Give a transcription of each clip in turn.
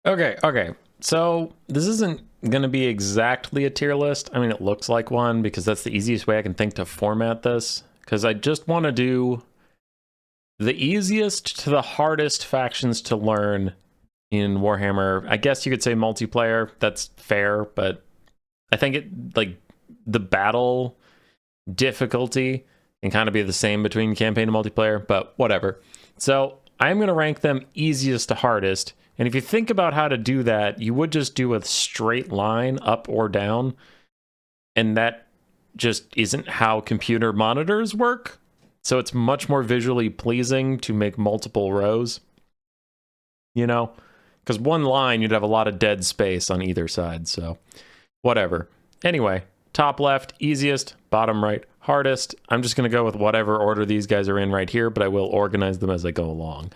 Okay. So this isn't going to be exactly a tier list. I mean, it looks like one because that's the easiest way I can think to format this. Because I just want to do the easiest to the hardest factions to learn in Warhammer. I guess you could say multiplayer. That's fair, but I think it like the battle difficulty can kind of be the same between campaign and multiplayer, but whatever. So I'm going to rank them easiest to hardest. And if you think about how to do that, you would just do a straight line up or down. And that just isn't how computer monitors work. So it's much more visually pleasing to make multiple rows, you know, because one line you'd have a lot of dead space on either side. So whatever. Anyway, top left, easiest, bottom right, hardest. I'm just going to go with whatever order these guys are in right here, but I will organize them as I go along.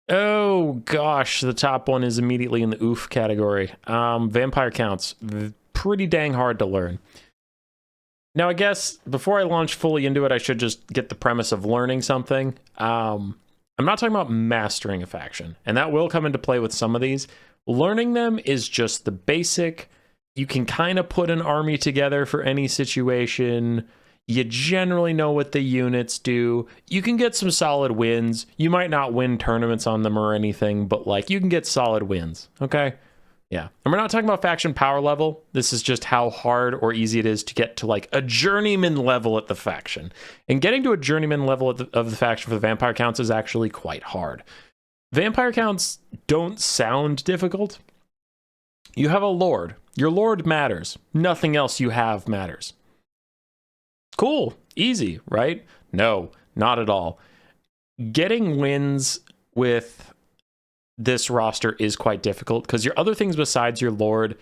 Oh gosh, the top one is immediately in the oof category. Vampire counts, pretty dang hard to learn. Now, I guess before I launch fully into it, I should just get the premise of learning something. I'm not talking about mastering a faction, and that will come into play with some of these. Learning them is just the basic. You can kind of put an army together for any situation. You generally know what the units do. You can get some solid wins. You might not win tournaments on them or anything, but like you can get solid wins, okay? Yeah. And we're not talking about faction power level. This is just how hard or easy it is to get to like a journeyman level at the faction. And getting to a journeyman level of the faction for the vampire counts is actually quite hard. Vampire counts don't sound difficult. You have a lord. Your lord matters. Nothing else you have matters. Cool. Easy, right? No, not at all. Getting wins with this roster is quite difficult because your other things besides your lord,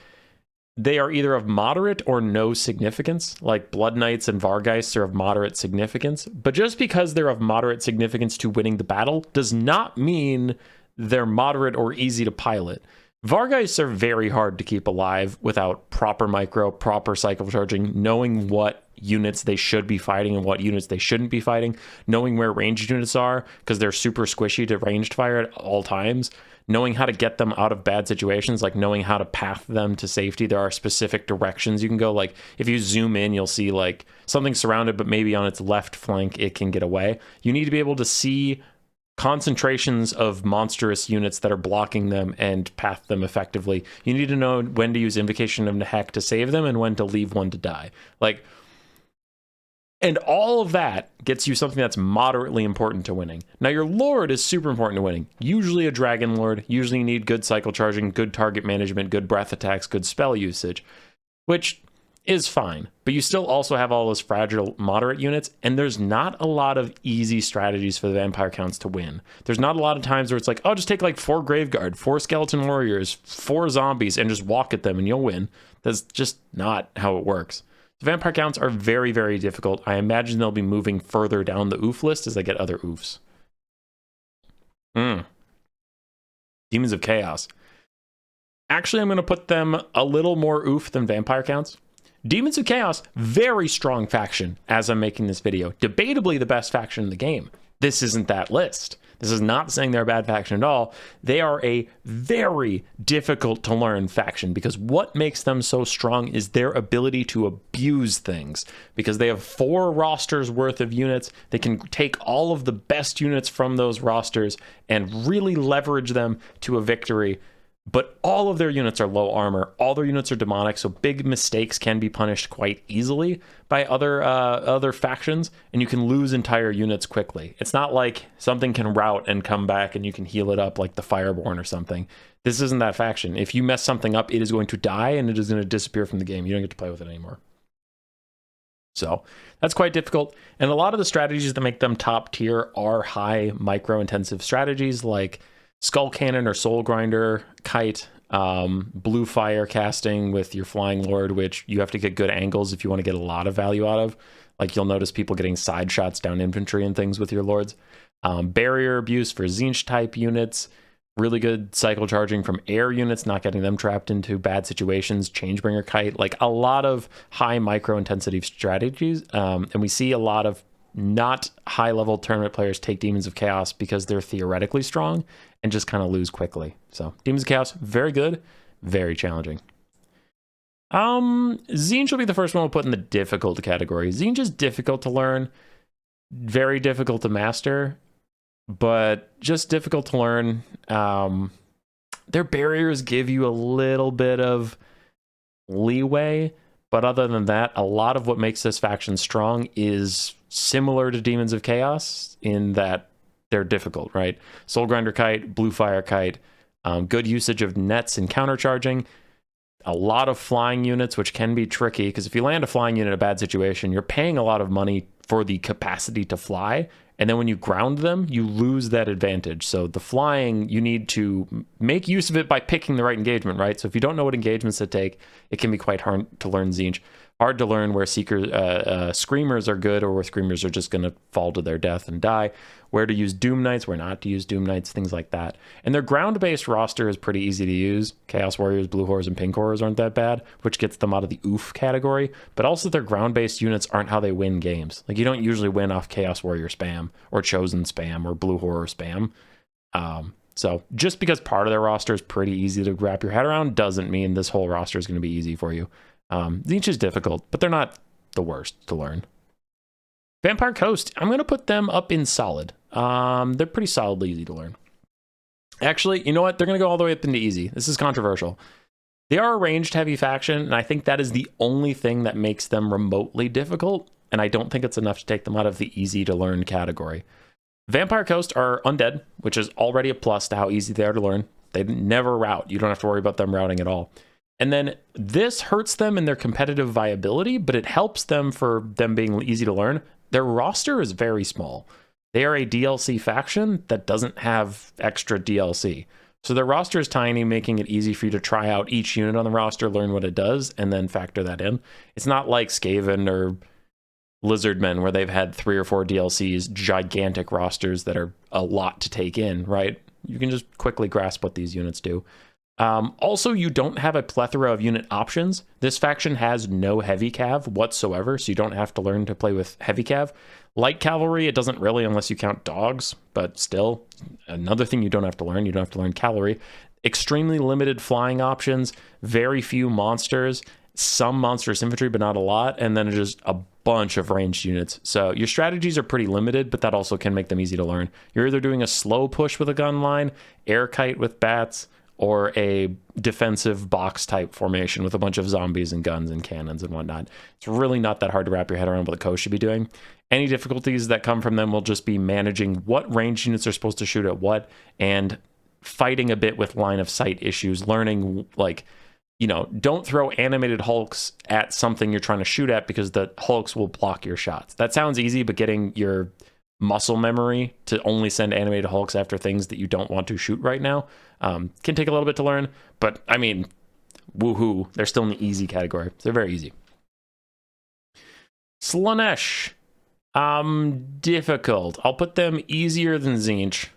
they are either of moderate or no significance. Like Blood Knights and Vargheists are of moderate significance. But just because they're of moderate significance to winning the battle does not mean they're moderate or easy to pilot. Vargheists are very hard to keep alive without proper micro, proper cycle charging, knowing what units they should be fighting and what units they shouldn't be fighting, knowing where ranged units are because they're super squishy to ranged fire at all times, knowing how to get them out of bad situations, like knowing how to path them to safety. There are specific directions you can go. Like if you zoom in, you'll see like something surrounded, but maybe on its left flank, it can get away. You need to be able to see concentrations of monstrous units that are blocking them and path them effectively. You need to know when to use Invocation of Nehek to save them and when to leave one to die. Like, and all of that gets you something that's moderately important to winning. Now, your lord is super important to winning. Usually a dragon lord. Usually you need good cycle charging, good target management, good breath attacks, good spell usage, which is fine. But you still also have all those fragile moderate units, and there's not a lot of easy strategies for the vampire counts to win. There's not a lot of times where it's like, oh, just take like 4 Graveguard, 4 Skeleton Warriors, 4 zombies, and just walk at them and you'll win. That's just not how it works. The vampire counts are very, very difficult. I imagine they'll be moving further down the oof list as I get other oofs. Demons of Chaos. Actually, I'm going to put them a little more oof than vampire counts. Demons of Chaos, very strong faction as I'm making this video. Debatably the best faction in the game. This isn't that list. This is not saying they're a bad faction at all. They are a very difficult to learn faction because what makes them so strong is their ability to abuse things. Because they have 4 rosters worth of units. They can take all of the best units from those rosters and really leverage them to a victory. But all of their units are low armor. All their units are demonic, so big mistakes can be punished quite easily by other factions, and you can lose entire units quickly. It's not like something can rout and come back and you can heal it up like the Fireborn or something. This isn't that faction. If you mess something up, it is going to die and it is going to disappear from the game. You don't get to play with it anymore. So that's quite difficult. And a lot of the strategies that make them top tier are high micro-intensive strategies like Skull Cannon or Soul Grinder, Kite, Blue Fire casting with your Flying Lord, which you have to get good angles if you want to get a lot of value out of. Like you'll notice people getting side shots down infantry and things with your lords. Barrier Abuse for Tzeentch type units. Really good cycle charging from air units, not getting them trapped into bad situations. Changebringer Kite, like a lot of high micro intensity strategies. And we see a lot of not high-level tournament players take Demons of Chaos because they're theoretically strong and just kind of lose quickly. So Demons of Chaos, very good, very challenging. Zinj will be the first one we'll put in the difficult category. Zinj is difficult to learn, very difficult to master, but just difficult to learn. Their barriers give you a little bit of leeway, but other than that, a lot of what makes this faction strong is similar to Demons of Chaos in that they're difficult, right? Soulgrinder Kite, Blue Fire Kite, good usage of nets and countercharging, a lot of flying units, which can be tricky, because if you land a flying unit in a bad situation, you're paying a lot of money for the capacity to fly, and then when you ground them, you lose that advantage. So the flying, you need to make use of it by picking the right engagement, right? So if you don't know what engagements to take, it can be quite hard to learn Zinj. Hard to learn where Screamers are good, or where Screamers are just going to fall to their death and die. Where to use Doom Knights, where not to use Doom Knights, things like that. And their ground-based roster is pretty easy to use. Chaos Warriors, Blue Horrors, and Pink Horrors aren't that bad, which gets them out of the oof category. But also their ground-based units aren't how they win games. Like, you don't usually win off Chaos Warrior spam, or Chosen spam, or Blue Horror spam. So just because part of their roster is pretty easy to wrap your head around doesn't mean this whole roster is going to be easy for you. Zinj is difficult, but they're not the worst to learn. Vampire Coast, I'm going to put them up in solid. They're pretty solidly easy to learn. Actually, you know what? They're going to go all the way up into easy. This is controversial. They are a ranged heavy faction, and I think that is the only thing that makes them remotely difficult, and I don't think it's enough to take them out of the easy to learn category. Vampire Coast are undead, which is already a plus to how easy they are to learn. They never route. You don't have to worry about them routing at all. And then this hurts them in their competitive viability, but it helps them for them being easy to learn. Their roster is very small. They are a DLC faction that doesn't have extra DLC. So their roster is tiny, making it easy for you to try out each unit on the roster, learn what it does, and then factor that in. It's not like Skaven or Lizardmen, where they've had 3 or 4 DLCs, gigantic rosters that are a lot to take in, right? You can just quickly grasp what these units do. Also, you don't have a plethora of unit options. This faction has no heavy cav whatsoever, so you don't have to learn to play with heavy cav. Light cavalry, it doesn't really unless you count dogs, but still, another thing you don't have to learn. You don't have to learn cavalry. Extremely limited flying options, very few monsters, some monstrous infantry, but not a lot, and then just a bunch of ranged units. So your strategies are pretty limited, but that also can make them easy to learn. You're either doing a slow push with a gun line, air kite with bats, or a defensive box type formation with a bunch of zombies and guns and cannons and whatnot. It's really not that hard to wrap your head around what the coast should be doing. Any difficulties that come from them will just be managing what range units are supposed to shoot at what, and fighting a bit with line of sight issues, learning, like, you know, don't throw animated hulks at something you're trying to shoot at because the hulks will block your shots. That sounds easy, but getting your muscle memory to only send animated hulks after things that you don't want to shoot right now can take a little bit to learn, but I mean, woohoo, they're still in the easy category. They're very easy. Slaanesh, difficult. I'll put them easier than Zinj,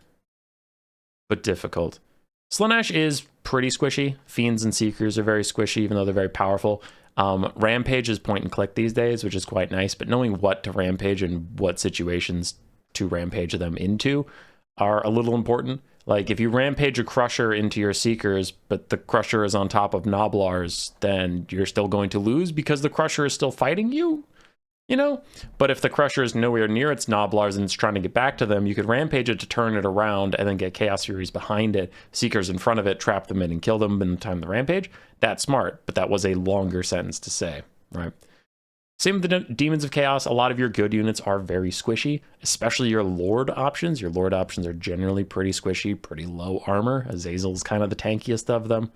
but difficult. Slaanesh is pretty squishy. Fiends and Seekers are very squishy, even though they're very powerful. Rampage is point and click these days, which is quite nice, but knowing what to rampage and what situations to rampage them into are a little important. Like, if you rampage a Crusher into your Seekers, but the Crusher is on top of Noblars, then you're still going to lose because the Crusher is still fighting you, you know? But if the Crusher is nowhere near its Noblars and it's trying to get back to them, you could rampage it to turn it around and then get Chaos Furies behind it, Seekers in front of it, trap them in and kill them in the time of the rampage. That's smart, but that was a longer sentence to say, right? Same with the Demons of Chaos. A lot of your good units are very squishy, especially your Lord options. Your Lord options are generally pretty squishy, pretty low armor. Azazel's kind of the tankiest of them.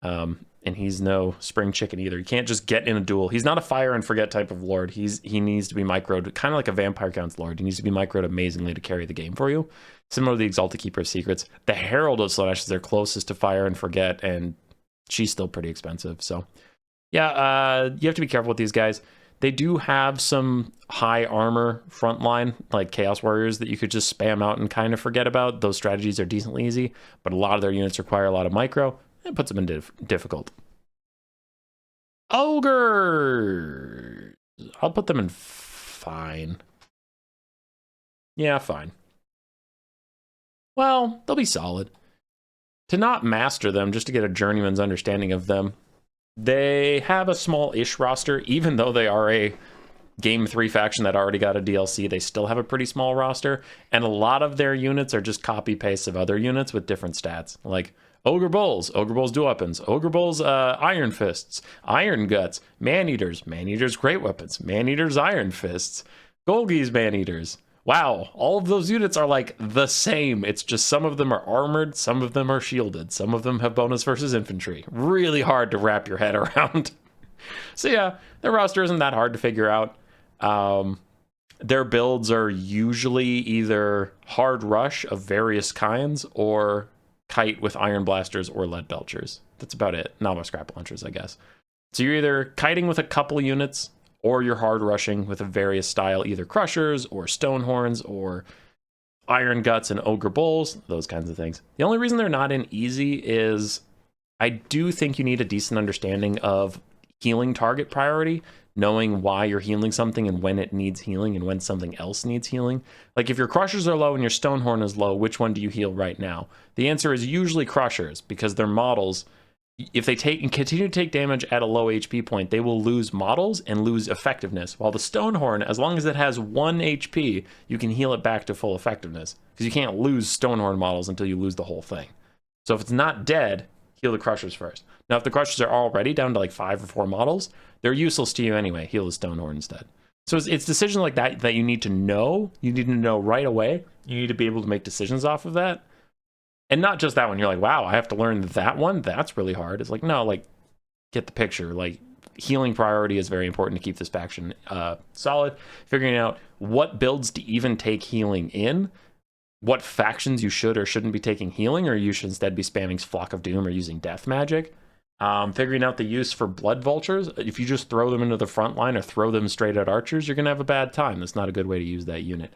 And he's no spring chicken either. You can't just get in a duel. He's not a fire and forget type of Lord. He needs to be microed, kind of like a Vampire Count's Lord. He needs to be microed amazingly to carry the game for you. Similar to the Exalted Keeper of Secrets. The Herald of Slaanesh is their closest to fire and forget, and she's still pretty expensive. So yeah, you have to be careful with these guys. They do have some high armor frontline, like Chaos Warriors, that you could just spam out and kind of forget about. Those strategies are decently easy, but a lot of their units require a lot of micro. It puts them in difficult. Ogre! I'll put them in fine. Yeah, fine. Well, they'll be solid. To not master them, just to get a journeyman's understanding of them, they have a small-ish roster, even though they are a Game 3 faction that already got a DLC, they still have a pretty small roster, and a lot of their units are just copy-paste of other units with different stats, like Ogre Bulls dual weapons, Ogre Bulls Iron Fists, Iron Guts, Man-Eaters great weapons, Man-Eaters Iron Fists, Golgi's Man-Eaters. Wow, all of those units are like the same. It's just some of them are armored, some of them are shielded, some of them have bonus versus infantry. Really hard to wrap your head around. So yeah, their roster isn't that hard to figure out. Their builds are usually either hard rush of various kinds or kite with iron blasters or lead belchers. That's about it. Not with scrap launchers, I guess. So you're either kiting with a couple units or you're hard rushing with a various style, either crushers or stone horns or iron guts and ogre bulls, those kinds of things. The only reason they're not in easy is I do think you need a decent understanding of healing target priority, knowing why you're healing something and when it needs healing and when something else needs healing. Like if your crushers are low and your stonehorn is low, which one do you heal right now? The answer is usually crushers, because their models, if they take and continue to take damage at a low HP point, they will lose models and lose effectiveness. While the stonehorn, as long as it has 1 HP, you can heal it back to full effectiveness, because you can't lose stonehorn models until you lose the whole thing. So if it's not dead, heal the crushers first. Now, if the crushers are already down to like 5 or 4 models, they're useless to you anyway. Heal the stonehorn instead. So it's decisions like that that you need to know. You need to know right away. You need to be able to make decisions off of that. And not just that one. You're like, wow, I have to learn that one? That's really hard. It's like, no, like, get the picture. Like, healing priority is very important to keep this faction solid. Figuring out what builds to even take healing in, what factions you should or shouldn't be taking healing, or you should instead be spamming Flock of Doom or using death magic. Figuring out the use for blood vultures. If you just throw them into the front line or throw them straight at archers, you're going to have a bad time. That's not a good way to use that unit.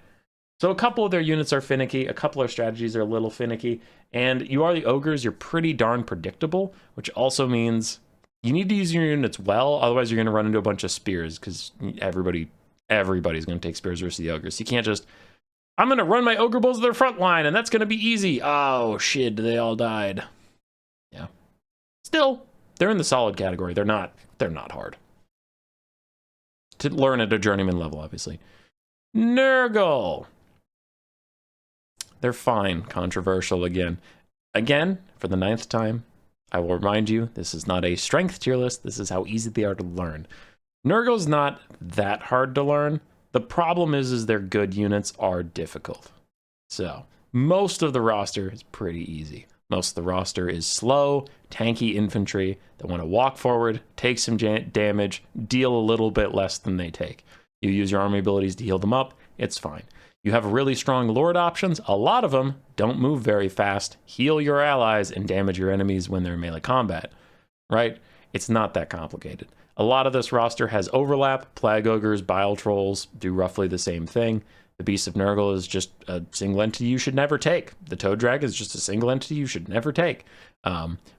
So a couple of their units are finicky, a couple of strategies are a little finicky, and you are the ogres, you're pretty darn predictable, which also means you need to use your units well, otherwise you're going to run into a bunch of spears, because everybody's going to take spears versus the ogres. You can't just, I'm going to run my ogre bulls to their front line, and that's going to be easy. Oh, shit, they all died. Yeah. Still, they're in the solid category. They're not hard. To learn at a journeyman level, obviously. Nurgle. They're fine. Controversial again. Again, for the 9th time, I will remind you, this is not a strength tier list. This is how easy they are to learn. Nurgle's not that hard to learn. The problem is their good units are difficult. So, most of the roster is pretty easy. Most of the roster is slow, tanky infantry that want to walk forward, take some damage, deal a little bit less than they take. You use your army abilities to heal them up, it's fine. You have really strong lord options. A lot of them don't move very fast, heal your allies, and damage your enemies when they're in melee combat, right? It's not that complicated. A lot of this roster has overlap. Plague Ogres, Bile Trolls do roughly the same thing. The Beast of Nurgle is just a single entity you should never take. The Toad Dragon is just a single entity you should never take.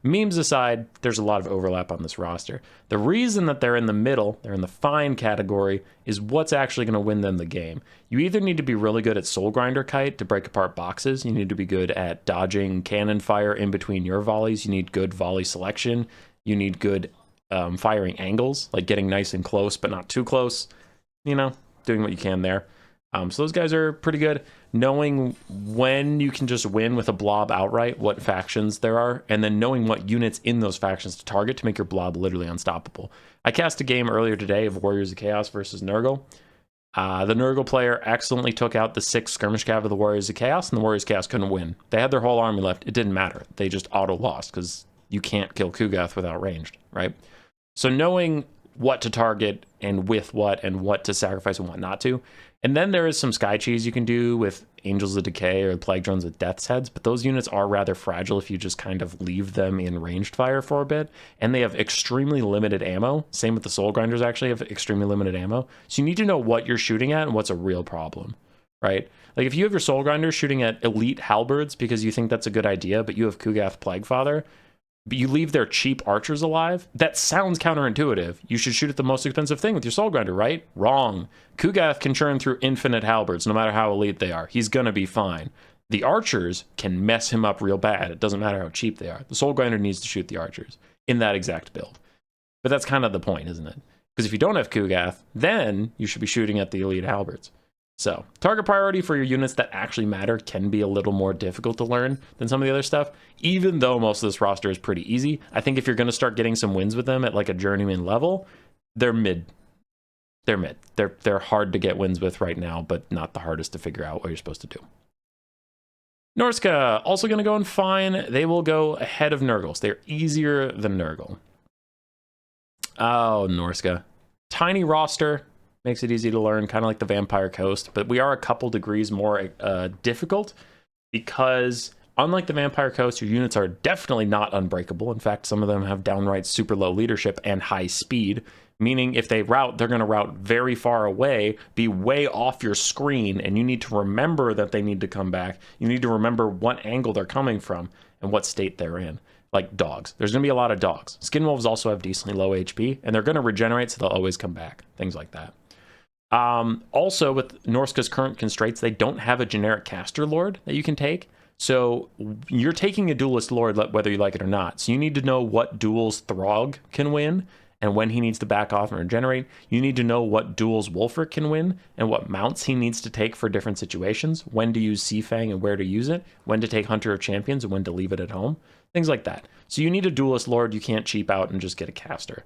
Memes aside, there's a lot of overlap on this roster. The reason that they're in the middle, they're in the fine category, is what's actually going to win them the game. You either need to be really good at Soul Grinder Kite to break apart boxes. You need to be good at dodging cannon fire in between your volleys. You need good volley selection. You need good firing angles, like getting nice and close, but not too close. You know, doing what you can there. So those guys are pretty good. Knowing when you can just win with a blob outright, what factions there are, and then knowing what units in those factions to target to make your blob literally unstoppable. I cast a game earlier today of Warriors of Chaos versus Nurgle. The Nurgle player excellently took out the 6 skirmish cav of the Warriors of Chaos, and the Warriors of Chaos couldn't win. They had their whole army left. It didn't matter. They just auto-lost, because you can't kill Kugath without ranged, right? So knowing what to target and with what and what to sacrifice and what not to. And then there is some sky cheese you can do with Angels of Decay or Plague Drones with Death's Heads, but those units are rather fragile if you just kind of leave them in ranged fire for a bit, and they have extremely limited ammo. Same with the Soul Grinders actually have extremely limited ammo. So you need to know what you're shooting at and what's a real problem, right? Like if you have your Soul Grinders shooting at elite halberds because you think that's a good idea, but you have Kugath Plaguefather, but you leave their cheap archers alive. That sounds counterintuitive. You should shoot at the most expensive thing with your soul grinder, right? Wrong. Kugath can churn through infinite halberds, no matter how elite they are. He's gonna be fine. The archers can mess him up real bad. It doesn't matter how cheap they are. The soul grinder needs to shoot the archers in that exact build. But that's kind of the point, isn't it? Because if you don't have Kugath, then you should be shooting at the elite halberds. So, target priority for your units that actually matter can be a little more difficult to learn than some of the other stuff, even though most of this roster is pretty easy. I think if you're going to start getting some wins with them at like a journeyman level, they're mid. They're mid. They're hard to get wins with right now, but not the hardest to figure out what you're supposed to do. Norska, also going to go in fine. They will go ahead of Nurgles. They're easier than Nurgle. Oh, Norska. Tiny roster. Makes it easy to learn, kind of like the Vampire Coast, but we are a couple degrees more difficult because unlike the Vampire Coast, your units are definitely not unbreakable. In fact, some of them have downright super low leadership and high speed, meaning if they route, they're going to route very far away, be way off your screen, and you need to remember that they need to come back. You need to remember what angle they're coming from and what state they're in. Like dogs. There's going to be a lot of dogs. Skinwolves also have decently low HP, and they're going to regenerate, so they'll always come back. Things like that. Also, with Norska's current constraints, they don't have a generic caster lord that you can take. So you're taking a duelist lord whether you like it or not. So you need to know what duels Throg can win and when he needs to back off and regenerate. You need to know what duels Wolfric can win and what mounts he needs to take for different situations, when to use Seafang and where to use it, when to take Hunter of Champions and when to leave it at home, things like that. So you need a duelist lord. You can't cheap out and just get a caster.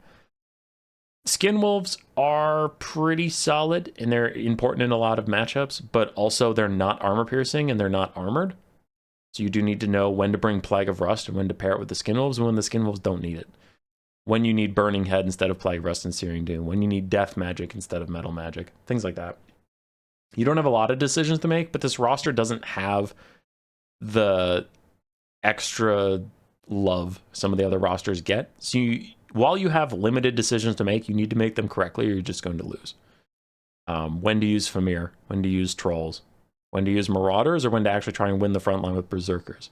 Skinwolves are pretty solid and they're important in a lot of matchups, but also they're not armor piercing and they're not armored. So you do need to know when to bring Plague of Rust and when to pair it with the Skinwolves and when the Skinwolves don't need it. When you need Burning Head instead of Plague of Rust and Searing Doom. When you need Death Magic instead of Metal Magic. Things like that. You don't have a lot of decisions to make, but this roster doesn't have the extra love some of the other rosters get. So while you have limited decisions to make, you need to make them correctly or you're just going to lose. When to use Famir, when to use Trolls, when to use Marauders, or when to actually try and win the front line with Berserkers.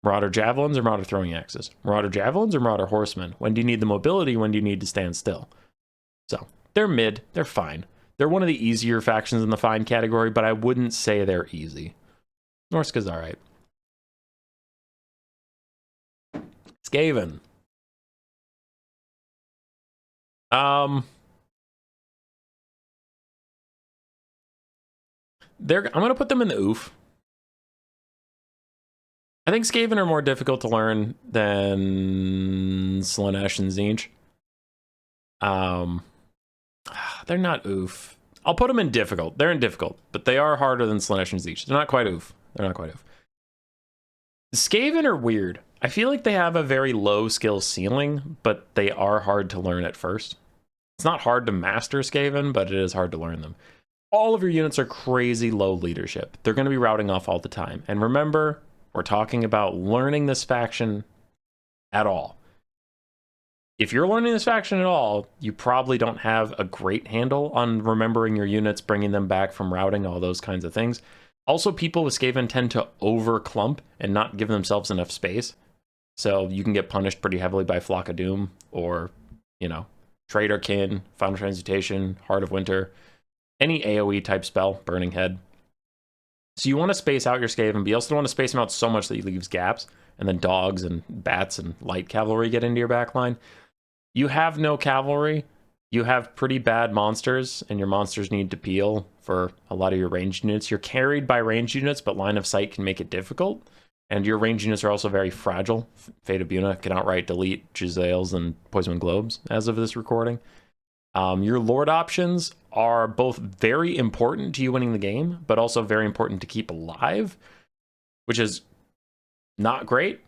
Marauder Javelins or Marauder Throwing Axes. Marauder Javelins or Marauder Horsemen. When do you need the mobility, when do you need to stand still? So, they're mid, they're fine. They're one of the easier factions in the fine category, but I wouldn't say they're easy. Norska's alright. Skaven. I'm gonna put them in the oof. I think Skaven are more difficult to learn than Slaanesh and Tzeentch. They're not oof. I'll put them in difficult. They're in difficult, but they are harder than Slaanesh and Tzeentch. They're not quite oof. They're not quite oof. Skaven are weird. I feel like they have a very low skill ceiling, but they are hard to learn at first. It's not hard to master Skaven, but it is hard to learn them. All of your units are crazy low leadership. They're going to be routing off all the time. And remember, we're talking about learning this faction at all. If you're learning this faction at all, you probably don't have a great handle on remembering your units, bringing them back from routing, all those kinds of things. Also, people with Skaven tend to over-clump and not give themselves enough space. So you can get punished pretty heavily by Flock of Doom or, you know, Traitor Kin, Final Transmutation, Heart of Winter, any AoE type spell, Burning Head. So you want to space out your Skaven, but you also don't want to space them out so much that you leaves gaps, and then dogs and bats and light cavalry get into your backline. You have no cavalry, you have pretty bad monsters, and your monsters need to peel for a lot of your ranged units. You're carried by ranged units, but line of sight can make it difficult. And your ranged units are also very fragile. Fate of Buna can outright delete Giselles and Poison Globes as of this recording. Your Lord options are both very important to you winning the game, but also very important to keep alive, which is not great.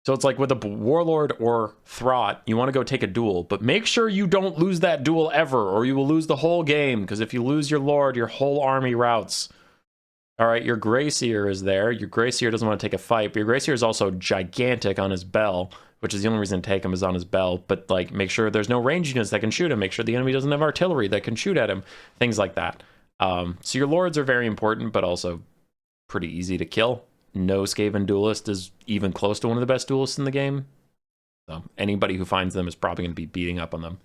So it's like with a Warlord or Throt, you want to go take a duel, but make sure you don't lose that duel ever, or you will lose the whole game, because if you lose your Lord, your whole army routes. All right, your Greyseer is there. Your Greyseer doesn't want to take a fight, but your Greyseer is also gigantic on his bell, which is the only reason to take him is on his bell. But like, make sure there's no range units that can shoot him. Make sure the enemy doesn't have artillery that can shoot at him. Things like that. So your Lords are very important, but also pretty easy to kill. No Skaven duelist is even close to one of the best duelists in the game. So anybody who finds them is probably going to be beating up on them.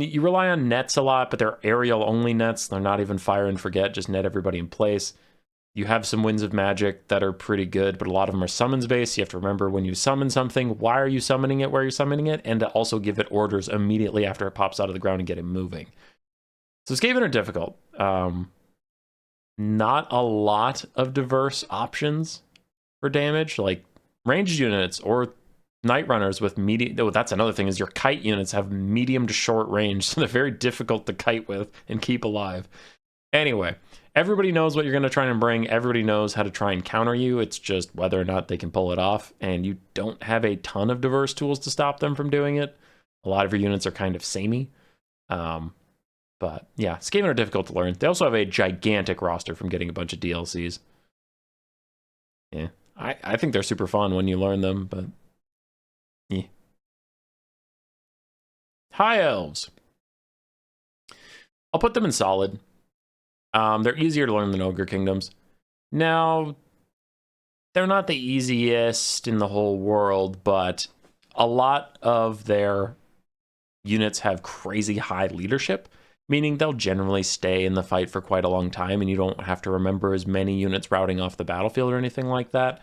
You rely on nets a lot, but they're aerial only nets. They're not even fire and forget, just net everybody in place. You have some winds of magic that are pretty good, but a lot of them are summons based. You have to remember when you summon something, why are you summoning it, where you're summoning it, and to also give it orders immediately after it pops out of the ground and get it moving. So Skaven are difficult. Not a lot of diverse options for damage, like ranged units or night runners with medium. Oh, that's another thing, is your kite units have medium to short range, so they're very difficult to kite with and keep alive. Anyway, everybody knows what you're going to try and bring. Everybody knows how to try and counter you. It's just whether or not they can pull it off, and you don't have a ton of diverse tools to stop them from doing it. A lot of your units are kind of samey. But yeah, Skaven are difficult to learn. They also have a gigantic roster from getting a bunch of DLCs. Yeah, I think they're super fun when you learn them, but yeah. High Elves. I'll put them in solid. They're easier to learn than Ogre Kingdoms. Now, they're not the easiest in the whole world, but a lot of their units have crazy high leadership, meaning they'll generally stay in the fight for quite a long time, and you don't have to remember as many units routing off the battlefield or anything like that.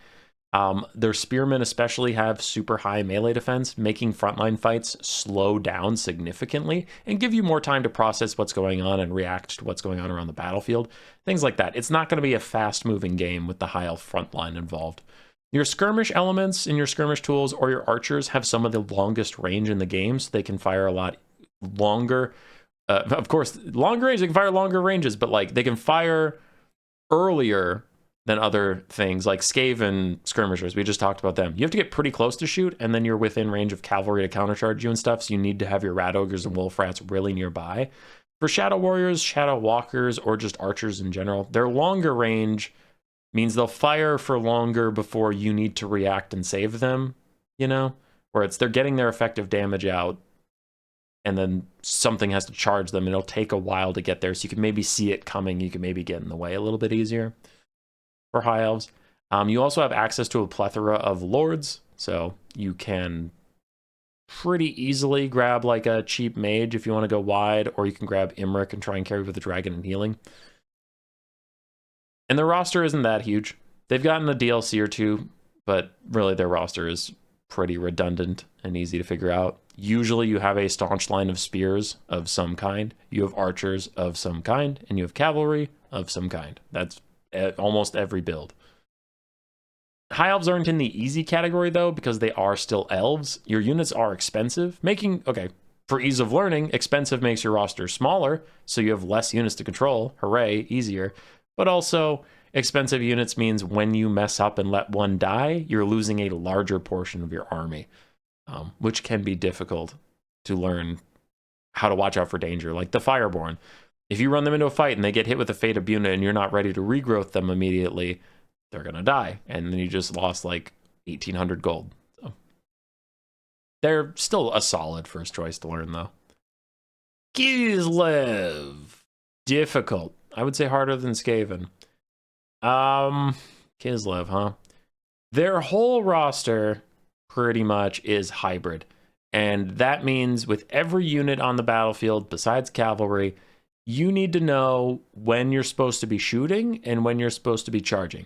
Their spearmen especially have super high melee defense, making frontline fights slow down significantly and give you more time to process what's going on and react to what's going on around the battlefield. Things like that. It's not going to be a fast-moving game with the high elf frontline involved. Your skirmish elements and your skirmish tools or your archers have some of the longest range in the game, so they can fire a lot longer. Of course, longer range, they can fire longer ranges, but like they can fire earlier than other things like Skaven skirmishers. We just talked about them. You have to get pretty close to shoot, and then you're within range of cavalry to countercharge you and stuff, so you need to have your rat ogres and wolf rats really nearby. For shadow warriors, shadow walkers, or just archers in general, their longer range means they'll fire for longer before you need to react and save them, you know? Where they're getting their effective damage out, and then something has to charge them, and it'll take a while to get there, so you can maybe see it coming, you can maybe get in the way a little bit easier. For high elves, you also have access to a plethora of lords, so you can pretty easily grab like a cheap mage if you want to go wide, or you can grab Imric and try and carry with the dragon and healing. And their roster isn't that huge. They've gotten a DLC or two, but really their roster is pretty redundant and easy to figure out. Usually you have a staunch line of spears of some kind, you have archers of some kind, and you have cavalry of some kind. That's almost every build. High elves aren't in the easy category though, because they are still elves. Your units are expensive, for ease of learning, expensive makes your roster smaller, so you have less units to control. Hooray, easier. But also, expensive units means when you mess up and let one die, you're losing a larger portion of your army, which can be difficult to learn how to watch out for danger. Like the Fireborn. If you run them into a fight and they get hit with a Fate of Buna and you're not ready to regrowth them immediately, they're going to die. And then you just lost like 1,800 gold. So they're still a solid first choice to learn, though. Kislev. Difficult. I would say harder than Skaven. Kislev, huh? Their whole roster pretty much is hybrid. And that means with every unit on the battlefield besides cavalry, you need to know when you're supposed to be shooting and when you're supposed to be charging.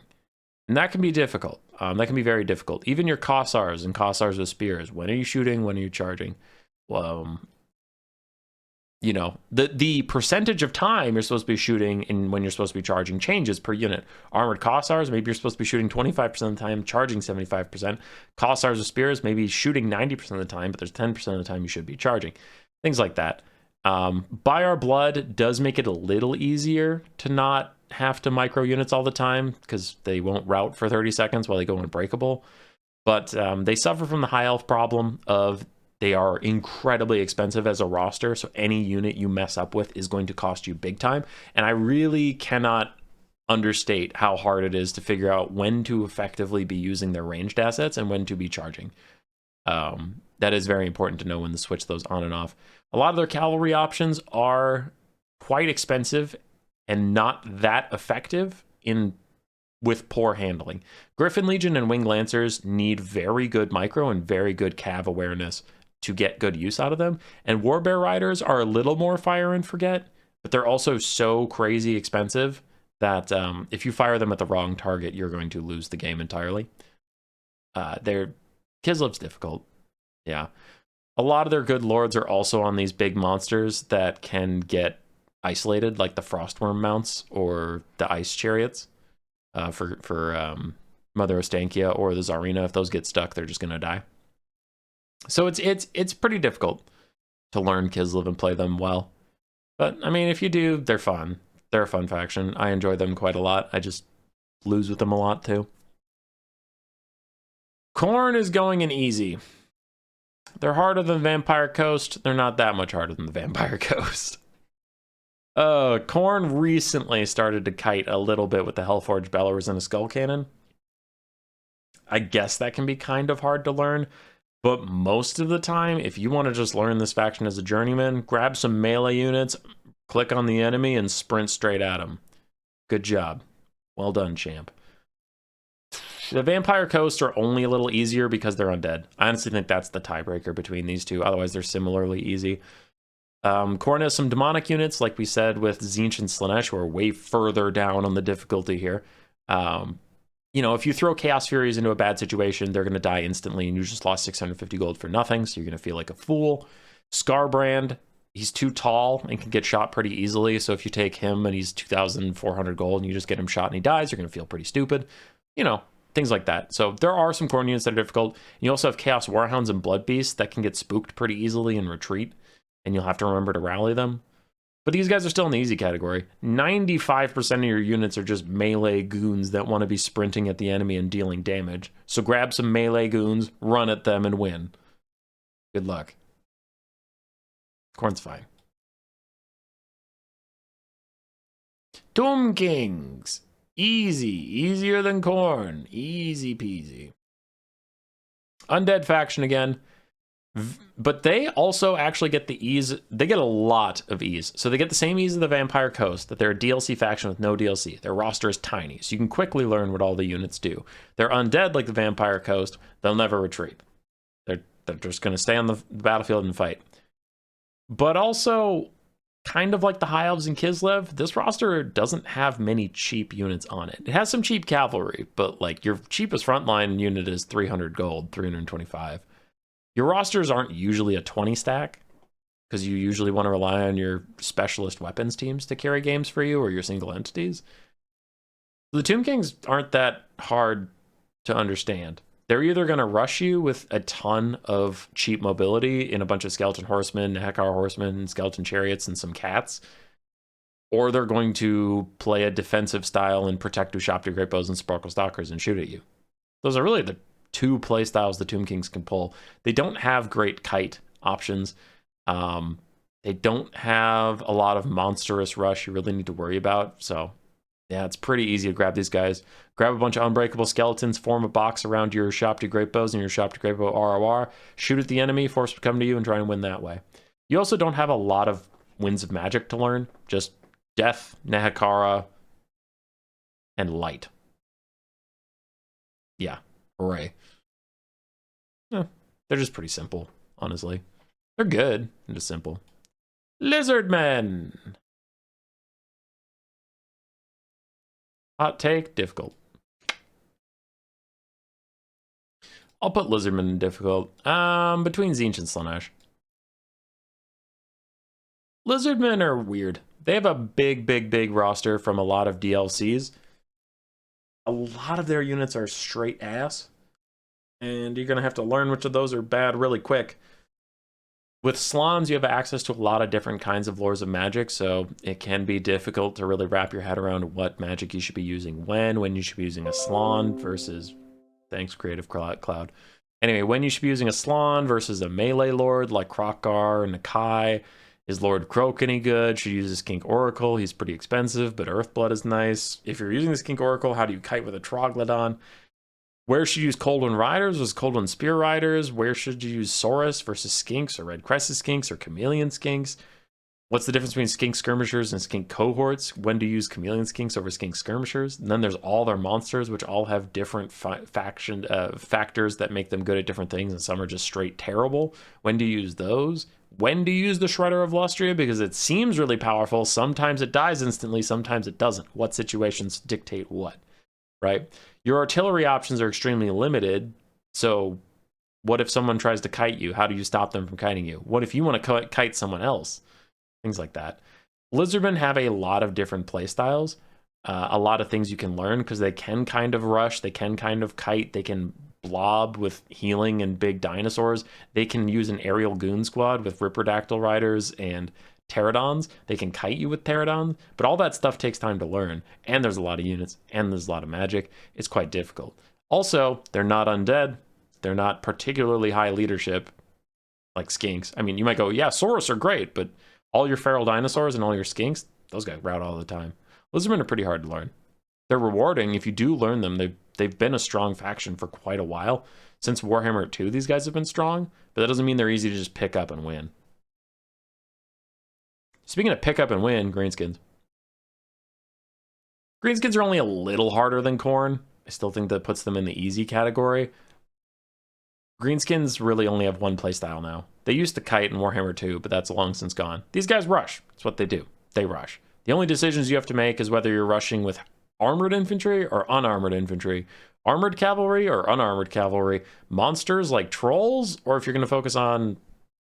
And that can be difficult. That can be very difficult. Even your Kossars and Kossars with spears. When are you shooting? When are you charging? You know, the percentage of time you're supposed to be shooting and when you're supposed to be charging changes per unit. Armored Kossars, maybe you're supposed to be shooting 25% of the time, charging 75%. Kossars with spears, maybe shooting 90% of the time, but there's 10% of the time you should be charging. Things like that. By Our Blood does make it a little easier to not have to micro units all the time, because they won't route for 30 seconds while they go unbreakable. But they suffer from the high elf problem of they are incredibly expensive as a roster, so any unit you mess up with is going to cost you big time. And I really cannot understate how hard it is to figure out when to effectively be using their ranged assets and when to be charging. That is very important to know when to switch those on and off. A lot of their cavalry options are quite expensive and not that effective in with poor handling. Griffin Legion and Winged Lancers need very good micro and very good cav awareness to get good use out of them. And Warbear Riders are a little more fire and forget, but they're also so crazy expensive that if you fire them at the wrong target, you're going to lose the game entirely. Kislev's difficult. Yeah. A lot of their good lords are also on these big monsters that can get isolated, like the Frostworm mounts or the Ice Chariots. For Mother Ostankia or the Tsarina, if those get stuck, they're just gonna die. So it's pretty difficult to learn Kislev and play them well. But I mean, if you do, they're fun. They're a fun faction. I enjoy them quite a lot. I just lose with them a lot too. Khorne is going in easy. They're harder than Vampire Coast. They're not that much harder than the Vampire Coast. Khorne recently started to kite a little bit with the Hellforged Bellows and a Skull Cannon. I guess that can be kind of hard to learn, but most of the time, if you want to just learn this faction as a journeyman, grab some melee units, click on the enemy, and sprint straight at them. Good job. Well done, champ. The Vampire Coast are only a little easier because they're undead. I honestly think that's the tiebreaker between these two. Otherwise, they're similarly easy. Khorne has some demonic units, like we said, with Tzeentch and Slaanesh, who are way further down on the difficulty here. You know, if you throw Chaos Furies into a bad situation, they're going to die instantly, and you just lost 650 gold for nothing, so you're going to feel like a fool. Scarbrand, he's too tall and can get shot pretty easily, so if you take him and he's 2,400 gold and you just get him shot and he dies, you're going to feel pretty stupid. You know, things like that. So there are some Khorne units that are difficult. You also have Chaos Warhounds and Blood Beasts that can get spooked pretty easily and retreat, and you'll have to remember to rally them. But these guys are still in the easy category. 95% of your units are just melee goons that want to be sprinting at the enemy and dealing damage. So grab some melee goons, run at them, and win. Good luck. Khorne's fine. Tomb Kings. Easy. Easier than Khorne. Easy peasy. Undead faction again. But they also actually get the ease. They get a lot of ease. So they get the same ease of the Vampire Coast, that they're a DLC faction with no DLC. Their roster is tiny, so you can quickly learn what all the units do. They're undead like the Vampire Coast. They'll never retreat. They're just going to stay on the battlefield and fight. But also, kind of like the High Elves and Kislev, this roster doesn't have many cheap units on it. It has some cheap cavalry, but like your cheapest frontline unit is 300 gold, 325. Your rosters aren't usually a 20 stack because you usually want to rely on your specialist weapons teams to carry games for you or your single entities. The Tomb Kings aren't that hard to understand. They're either going to rush you with a ton of cheap mobility in a bunch of skeleton horsemen, Hekar horsemen, skeleton chariots, and some cats, or they're going to play a defensive style and protect Ushapti Great Bows and Sparkle Stalkers and shoot at you. Those are really the two play styles the Tomb Kings can pull. They don't have great kite options. They don't have a lot of monstrous rush you really need to worry about. So yeah, it's pretty easy to grab these guys. Grab a bunch of unbreakable skeletons, form a box around your Ushapti Great Bows and your Ushapti Great Bow ROR, shoot at the enemy, force them to come to you, and try and win that way. You also don't have a lot of Winds of Magic to learn. Just Death, Nehekara, and Light. Yeah. Hooray. Yeah, they're just pretty simple, honestly. They're good. They're just simple. Lizardmen. Hot take, difficult. I'll put Lizardmen in difficult. Between Tzeentch and Slaanesh. Lizardmen are weird. They have a big roster from a lot of DLCs. A lot of their units are straight ass. And you're going to have to learn which of those are bad really quick. With Slans, you have access to a lot of different kinds of lores of magic, so it can be difficult to really wrap your head around what magic you should be using when you should be using a Slan versus... Thanks, Creative Cloud. Anyway, when you should be using a Slan versus a melee lord like Krokgar and Nakai. Is Lord Croak any good? Should you use a Skink Oracle? He's pretty expensive, but Earthblood is nice. If you're using the Skink Oracle, how do you kite with a Troglodyte? Where should you use Coldwind Riders versus Coldwind Spear Riders? Where should you use Saurus versus Skinks or Red Crested Skinks or Chameleon Skinks? What's the difference between skink skirmishers and skink cohorts? When to use chameleon skinks over skink skirmishers? And then there's all their monsters, which all have different factors that make them good at different things, and some are just straight terrible. When to use those? When to use the Shredder of Lustria, because it seems really powerful. Sometimes it dies instantly, sometimes it doesn't. What situations dictate what, right? Your artillery options are extremely limited, so what if someone tries to kite you? How do you stop them from kiting you? What if you want to kite someone else? Things like that. Lizardmen have a lot of different playstyles, a lot of things you can learn, because they can kind of rush, they can kind of kite, they can blob with healing and big dinosaurs, they can use an aerial goon squad with Ripperdactyl riders and pterodons, they can kite you with pterodons, but all that stuff takes time to learn, and there's a lot of units, and there's a lot of magic. It's quite difficult. Also, they're not undead, they're not particularly high leadership, like skinks. I mean, you might go, yeah, Saurus are great, but all your feral dinosaurs and all your skinks, those guys route all the time. Lizardmen are pretty hard to learn. They're rewarding if you do learn them. They've been a strong faction for quite a while. Since Warhammer 2, these guys have been strong, but that doesn't mean they're easy to just pick up and win. Speaking of pick up and win, greenskins. Greenskins are only a little harder than Khorne. I still think that puts them in the easy category. Greenskins really only have one playstyle now. They used to kite in Warhammer 2, but that's long since gone. These guys rush. That's what they do. They rush. The only decisions you have to make is whether you're rushing with armored infantry or unarmored infantry, armored cavalry or unarmored cavalry, monsters like trolls, or if you're going to focus on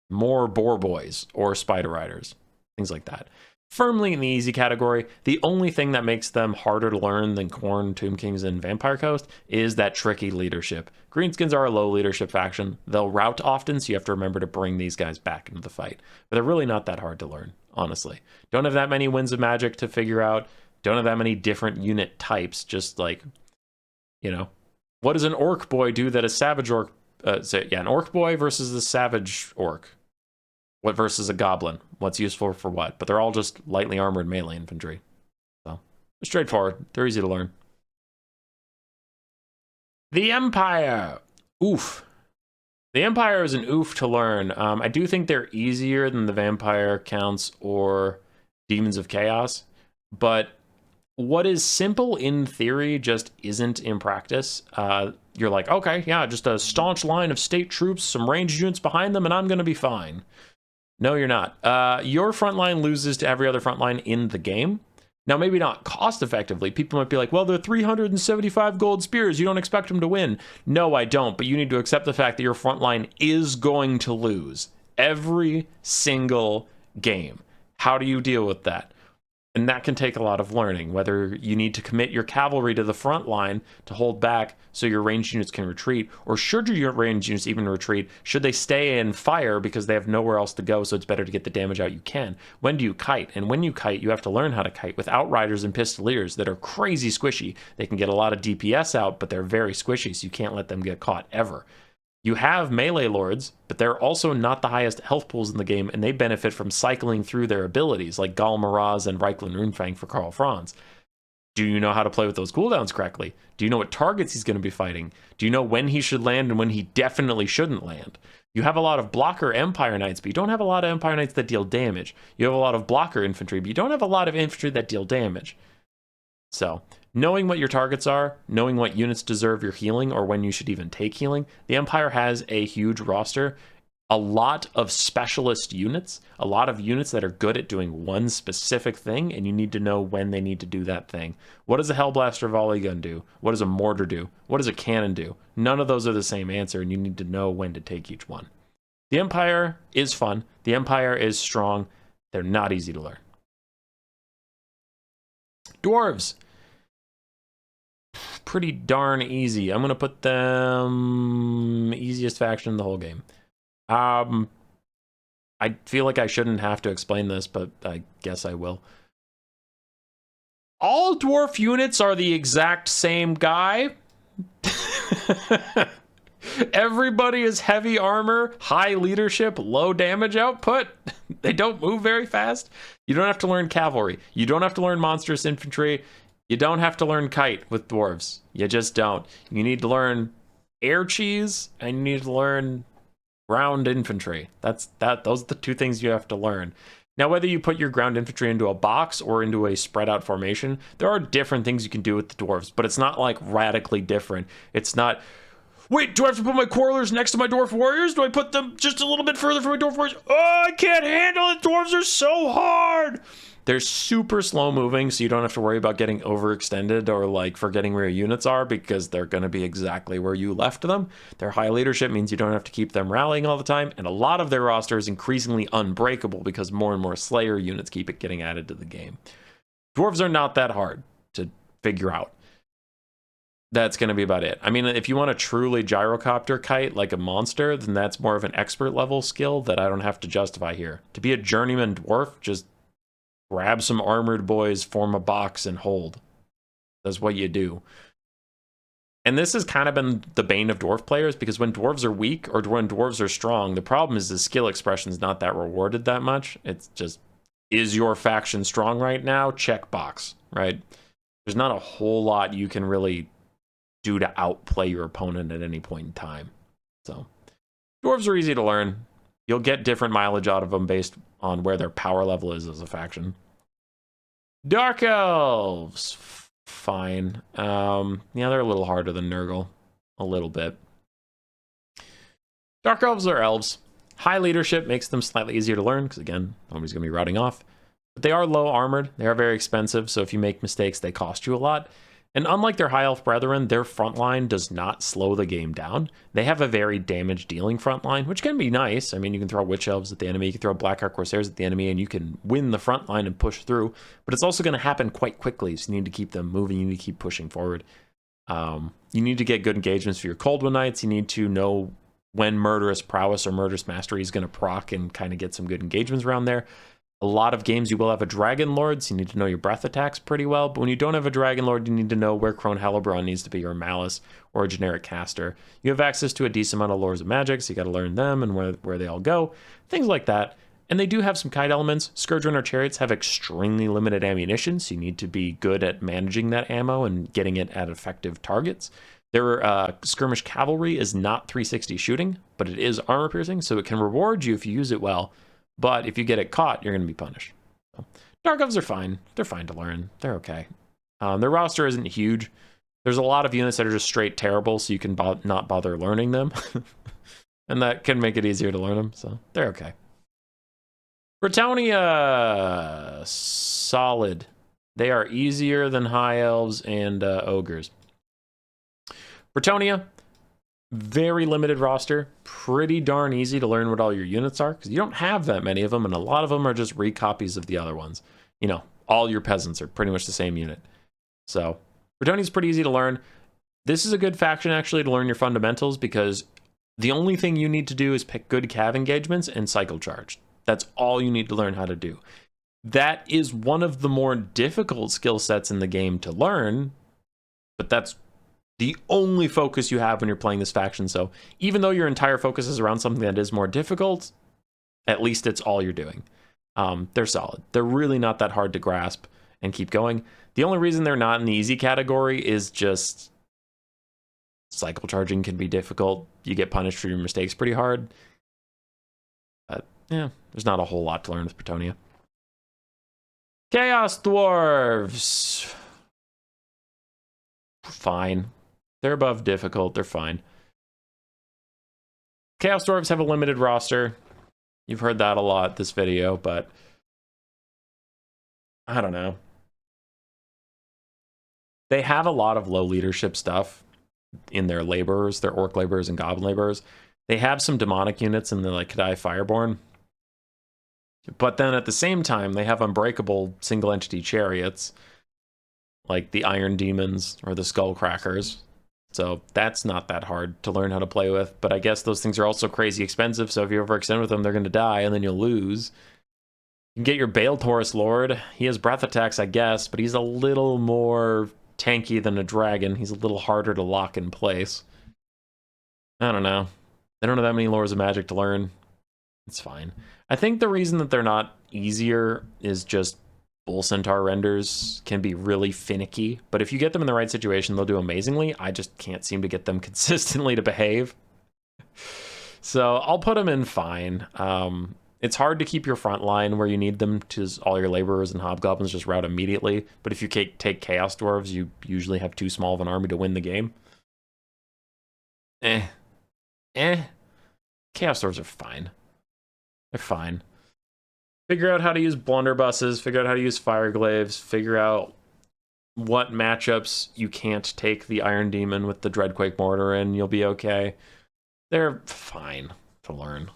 more boar boys or spider riders, things like that. Firmly in the easy category. The only thing that makes them harder to learn than Khorne, Tomb Kings, and Vampire Coast is that tricky leadership. Greenskins are a low leadership faction. They'll rout often, so you have to remember to bring these guys back into the fight. But they're really not that hard to learn, honestly. Don't have that many winds of magic to figure out. Don't have that many different unit types. Just like, you know, what does an orc boy do that a savage orc... an orc boy versus a savage orc. What versus a goblin? What's useful for what? But they're all just lightly armored melee infantry. So, they're straightforward. They're easy to learn. The Empire! Oof. The Empire is an oof to learn. I do think they're easier than the Vampire Counts or Demons of Chaos, but what is simple in theory just isn't in practice. You're like, okay, yeah, just a staunch line of state troops, some ranged units behind them, and I'm going to be fine. No, you're not. Your front line loses to every other front line in the game. Now, maybe not cost effectively. People might be like, well, they're 375 gold spears. You don't expect them to win. No, I don't. But you need to accept the fact that your front line is going to lose every single game. How do you deal with that? And that can take a lot of learning, whether you need to commit your cavalry to the front line to hold back so your ranged units can retreat, or should your ranged units even retreat, should they stay and fire because they have nowhere else to go, so it's better to get the damage out you can. When do you kite? And when you kite, you have to learn how to kite with outriders and pistoliers that are crazy squishy. They can get a lot of DPS out, but they're very squishy, so you can't let them get caught ever. You have melee lords, but they're also not the highest health pools in the game, and they benefit from cycling through their abilities, like Gal Maraz and Reikland Runefang for Karl Franz. Do you know how to play with those cooldowns correctly? Do you know what targets he's going to be fighting? Do you know when he should land and when he definitely shouldn't land? You have a lot of blocker Empire Knights, but you don't have a lot of Empire Knights that deal damage. You have a lot of blocker infantry, but you don't have a lot of infantry that deal damage. So, knowing what your targets are, knowing what units deserve your healing or when you should even take healing, the Empire has a huge roster, a lot of specialist units, a lot of units that are good at doing one specific thing, and you need to know when they need to do that thing. What does a Hellblaster volley gun do? What does a mortar do? What does a cannon do? None of those are the same answer, and you need to know when to take each one. The Empire is fun. The Empire is strong. They're not easy to learn. Dwarves. Pretty darn easy. I'm going to put them easiest faction in the whole game. I feel like I shouldn't have to explain this, but I guess I will. All dwarf units are the exact same guy. Everybody is heavy armor, high leadership, low damage output. They don't move very fast. You don't have to learn cavalry. You don't have to learn monstrous infantry. You don't have to learn kite with dwarves. You just don't. You need to learn air cheese, and you need to learn ground infantry. Those are the two things you have to learn. Now, whether you put your ground infantry into a box or into a spread out formation, there are different things you can do with the dwarves, but it's not like radically different. It's not, wait, do I have to put my quarrelers next to my dwarf warriors? Do I put them just a little bit further from my dwarf warriors? Oh, I can't handle it. Dwarves are so hard. They're super slow moving, so you don't have to worry about getting overextended or like forgetting where your units are, because they're going to be exactly where you left them. Their high leadership means you don't have to keep them rallying all the time, and a lot of their roster is increasingly unbreakable because more and more Slayer units keep getting added to the game. Dwarves are not that hard to figure out. That's going to be about it. I mean, if you want a truly gyrocopter kite like a monster, then that's more of an expert level skill that I don't have to justify here. To be a journeyman dwarf, just grab some armored boys, form a box, and hold. That's what you do. And this has kind of been the bane of dwarf players, because when dwarves are weak or when dwarves are strong, the problem is the skill expression is not that rewarded that much. It's just, is your faction strong right now? Check box, right? There's not a whole lot you can really do to outplay your opponent at any point in time. So dwarves are easy to learn. You'll get different mileage out of them based on where their power level is as a faction. Dark Elves, fine. Yeah, they're a little harder than Nurgle, a little bit. Dark Elves are elves. High leadership makes them slightly easier to learn, because again, nobody's going to be routing off. But they are low armored. They are very expensive, so if you make mistakes, they cost you a lot. And unlike their high elf brethren, their front line does not slow the game down. They have a very damage dealing front line, which can be nice. I mean, you can throw witch elves at the enemy, you can throw Blackheart Corsairs at the enemy, and you can win the front line and push through. But it's also going to happen quite quickly, so you need to keep them moving, you need to keep pushing forward. You need to get good engagements for your Coldwood Knights. You need to know when Murderous Prowess or Murderous Mastery is going to proc and kind of get some good engagements around there. A lot of games you will have a Dragon Lord, so you need to know your breath attacks pretty well. But when you don't have a Dragon Lord, you need to know where Crone Hellebron needs to be, or Malice, or a generic caster. You have access to a decent amount of Lords of Magic, so you got to learn them and where they all go. Things like that. And they do have some kite elements. Scourge-Runner Chariots have extremely limited ammunition, so you need to be good at managing that ammo and getting it at effective targets. Their Skirmish Cavalry is not 360 shooting, but it is armor piercing, so it can reward you if you use it well. But if you get it caught, you're going to be punished. So, Dark Elves are fine. They're fine to learn. They're okay. Their roster isn't huge. There's a lot of units that are just straight terrible, so you can not bother learning them. And that can make it easier to learn them, so they're okay. Bretonnia, solid. They are easier than High Elves and Ogres. Bretonnia, very limited roster, pretty darn easy to learn what all your units are, because you don't have that many of them, and a lot of them are just recopies of the other ones. You know, all your peasants are pretty much the same unit. So, Bretonia's pretty easy to learn. This is a good faction, actually, to learn your fundamentals, because the only thing you need to do is pick good cav engagements and cycle charge. That's all you need to learn how to do. That is one of the more difficult skill sets in the game to learn, but that's the only focus you have when you're playing this faction. So even though your entire focus is around something that is more difficult, at least it's all you're doing. They're solid. They're really not that hard to grasp and keep going. The only reason they're not in the easy category is just cycle charging can be difficult. You get punished for your mistakes pretty hard. But yeah, there's not a whole lot to learn with Bretonnia. Chaos Dwarves. Fine. They're above difficult. They're fine. Chaos Dwarves have a limited roster. You've heard that a lot this video, but I don't know. They have a lot of low leadership stuff in their laborers, their orc laborers and goblin laborers. They have some demonic units in the like Kadai Fireborn. But then at the same time, they have unbreakable single entity chariots, like the Iron Demons or the Skull Crackers. So that's not that hard to learn how to play with. But I guess those things are also crazy expensive, so if you overextend with them, they're going to die, and then you'll lose. You can get your Bale Taurus Lord. He has breath attacks, I guess, but he's a little more tanky than a dragon. He's a little harder to lock in place. I don't know. They don't have that many Lords of Magic to learn. It's fine. I think the reason that they're not easier is just Bull Centaur renders can be really finicky, but if you get them in the right situation, they'll do amazingly. I just can't seem to get them consistently to behave. So I'll put them in fine. It's hard to keep your front line where you need them to all your laborers and hobgoblins just route immediately. But if you take Chaos Dwarves, you usually have too small of an army to win the game. Eh. Chaos Dwarves are fine. They're fine. Figure out how to use blunderbusses, figure out how to use fireglaves, figure out what matchups you can't take the Iron Demon with the Dreadquake Mortar in, you'll be okay. They're fine to learn.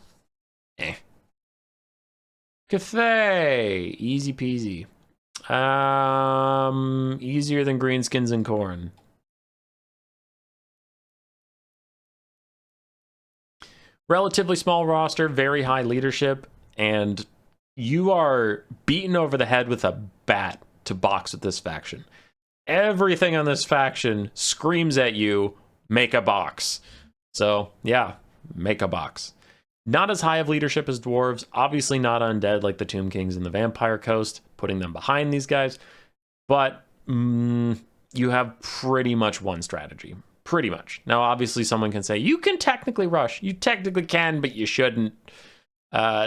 Cathay! Easy peasy. Easier than Greenskins and Corn. Relatively small roster, very high leadership, and you are beaten over the head with a bat to box with this faction. Everything on this faction screams at you, make a box. So, yeah, make a box. Not as high of leadership as dwarves, obviously not undead like the Tomb Kings and the Vampire Coast, putting them behind these guys, but you have pretty much one strategy. Pretty much. Now, obviously, someone can say, you can technically rush. You technically can, but you shouldn't.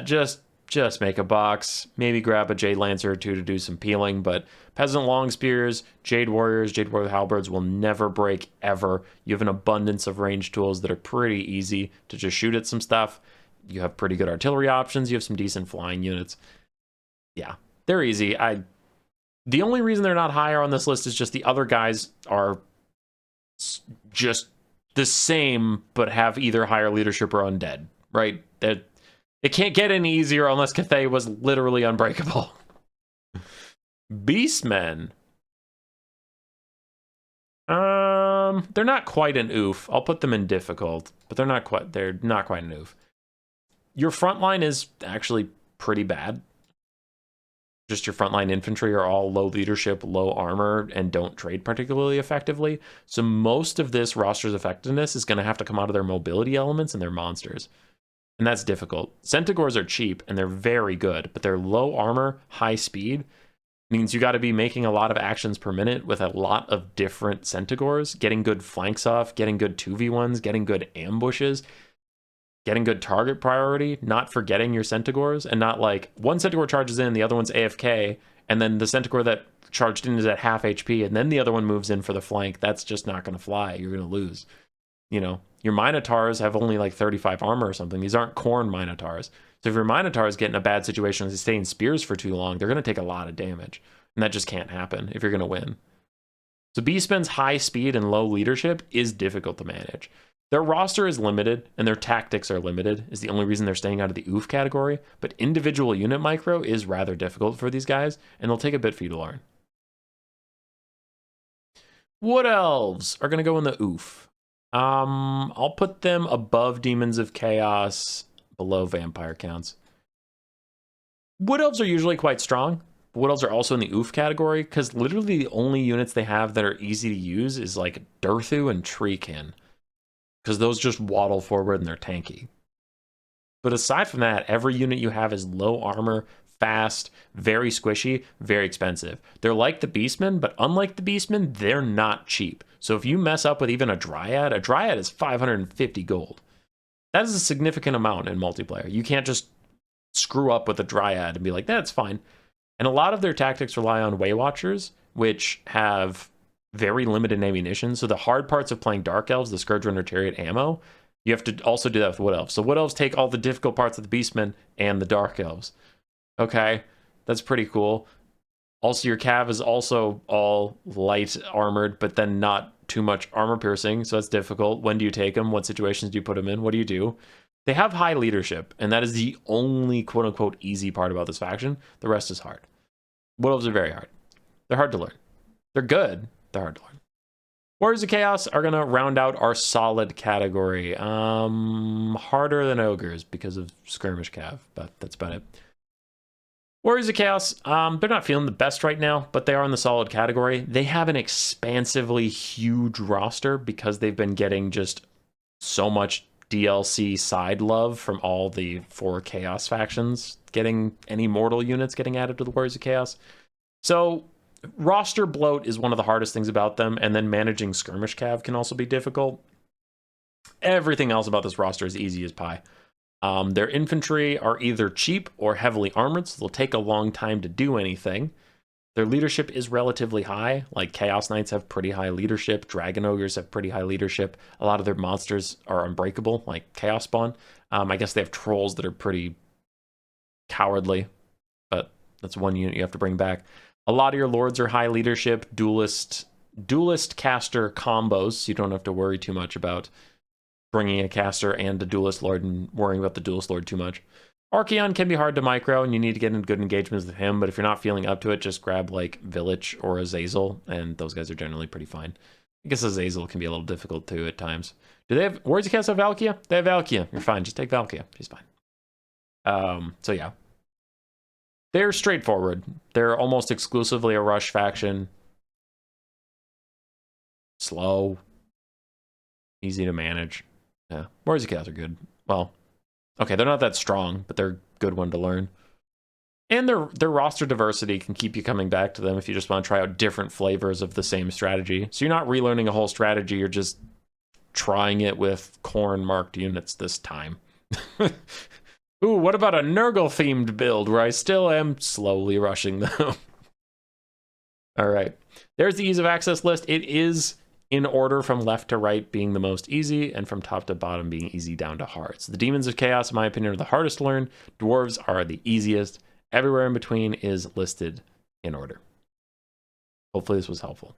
Just make a box. Maybe grab a Jade Lancer or two to do some peeling, but Peasant Long Spears, Jade Warriors, Jade Warrior Halberds will never break, ever. You have an abundance of range tools that are pretty easy to just shoot at some stuff. You have pretty good artillery options. You have some decent flying units. Yeah, they're easy. The only reason they're not higher on this list is just the other guys are just the same, but have either higher leadership or undead, right? It can't get any easier unless Cathay was literally unbreakable. Beastmen. They're not quite an oof. I'll put them in difficult, but they're not quite an oof. Your front line is actually pretty bad. Just your frontline infantry are all low leadership, low armor, and don't trade particularly effectively. So most of this roster's effectiveness is going to have to come out of their mobility elements and their monsters. And that's difficult. Centaurs are cheap, and they're very good, but they're low armor, high speed. Means you got to be making a lot of actions per minute with a lot of different Centaurs, getting good flanks off, getting good 2v1s, getting good ambushes, getting good target priority, not forgetting your Centaurs, and not like one Centaur charges in, the other one's AFK, and then the Centaur that charged in is at half HP, and then the other one moves in for the flank. That's just not going to fly. You're going to lose. You know, your Minotaurs have only like 35 armor or something. These aren't Khorne Minotaurs. So if your Minotaurs get in a bad situation and they stay in spears for too long, they're going to take a lot of damage. And that just can't happen if you're going to win. So Beastmen's high speed and low leadership is difficult to manage. Their roster is limited, and their tactics are limited, is the only reason they're staying out of the oof category, but individual unit micro is rather difficult for these guys, and they'll take a bit for you to learn. Wood Elves are going to go in the oof. I'll put them above Demons of Chaos, below Vampire Counts. Wood Elves are usually quite strong. Wood Elves are also in the oof category, because literally the only units they have that are easy to use is like Durthu and Treekin, because those just waddle forward and they're tanky. But aside from that, every unit you have is low armor, fast, very squishy, very expensive. They're like the Beastmen, but unlike the Beastmen, they're not cheap. So if you mess up with even a Dryad is 550 gold. That is a significant amount in multiplayer. You can't just screw up with a Dryad and be like, that's fine. And a lot of their tactics rely on Waywatchers, which have very limited ammunition. So the hard parts of playing Dark Elves, the Scourge Runner Chariot ammo, you have to also do that with Wood Elves. So Wood Elves take all the difficult parts of the Beastmen and the Dark Elves. Okay, that's pretty cool. Also, your Cav is also all light armored, but then not too much armor piercing, so that's difficult. When do you take them? What situations do you put them in? What do you do? They have high leadership, and that is the only quote-unquote easy part about this faction. The rest is hard. Wood Elves are very hard. They're hard to learn. They're good. They're hard to learn. Warriors of Chaos are going to round out our solid category. Harder than Ogres because of Skirmish Cav, but that's about it. Warriors of Chaos, they're not feeling the best right now, but they are in the solid category. They have an expansively huge roster because they've been getting just so much DLC side love from all the 4 Chaos factions, getting any mortal units getting added to the Warriors of Chaos. So roster bloat is one of the hardest things about them, and then managing Skirmish Cav can also be difficult. Everything else about this roster is easy as pie. Their infantry are either cheap or heavily armored, so they'll take a long time to do anything. Their leadership is relatively high. Like Chaos Knights have pretty high leadership. Dragon Ogres have pretty high leadership. A lot of their monsters are unbreakable, like Chaos Spawn. I guess they have trolls that are pretty cowardly, but that's one unit you have to bring back. A lot of your lords are high leadership, duelist caster combos, so you don't have to worry too much about bringing a caster and a duelist lord and worrying about the duelist lord too much. Archeon can be hard to micro, and you need to get in good engagements with him, but if you're not feeling up to it, just grab, like, Village or Azazel, and those guys are generally pretty fine. I guess Azazel can be a little difficult, too, at times. Do they have... Where's the cast of Valkia? They have Valkia. You're fine. Just take Valkia. She's fine. So, yeah. They're straightforward. They're almost exclusively a rush faction. Slow. Easy to manage. Yeah. Warriors of Chaos are good. Well... Okay, they're not that strong, but they're a good one to learn. And their roster diversity can keep you coming back to them if you just want to try out different flavors of the same strategy. So you're not relearning a whole strategy, you're just trying it with Khorne-marked units this time. Ooh, what about a Nurgle-themed build where I still am slowly rushing them? All right, there's the ease of access list. It is in order from left to right being the most easy, and from top to bottom being easy down to hard. So the Demons of Chaos, in my opinion, are the hardest to learn. Dwarves are the easiest. Everywhere in between is listed in order. Hopefully this was helpful.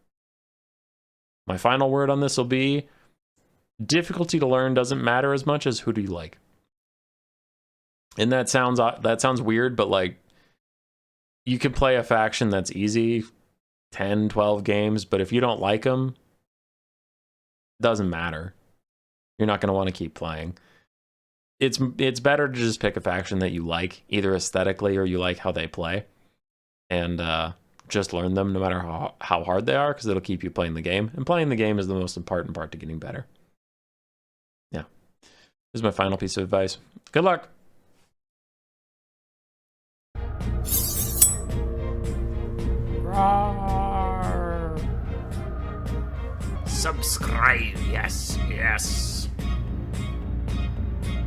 My final word on this will be, difficulty to learn doesn't matter as much as who do you like. And that sounds weird, but like, you can play a faction that's easy, 10, 12 games, but if you don't like them, doesn't matter. You're not going to want to keep playing. It's better to just pick a faction that you like, either aesthetically or you like how they play, and just learn them no matter how hard they are, because it'll keep you playing the game. And playing the game is the most important part to getting better. Yeah. This is my final piece of advice. Good luck. Subscribe, yes.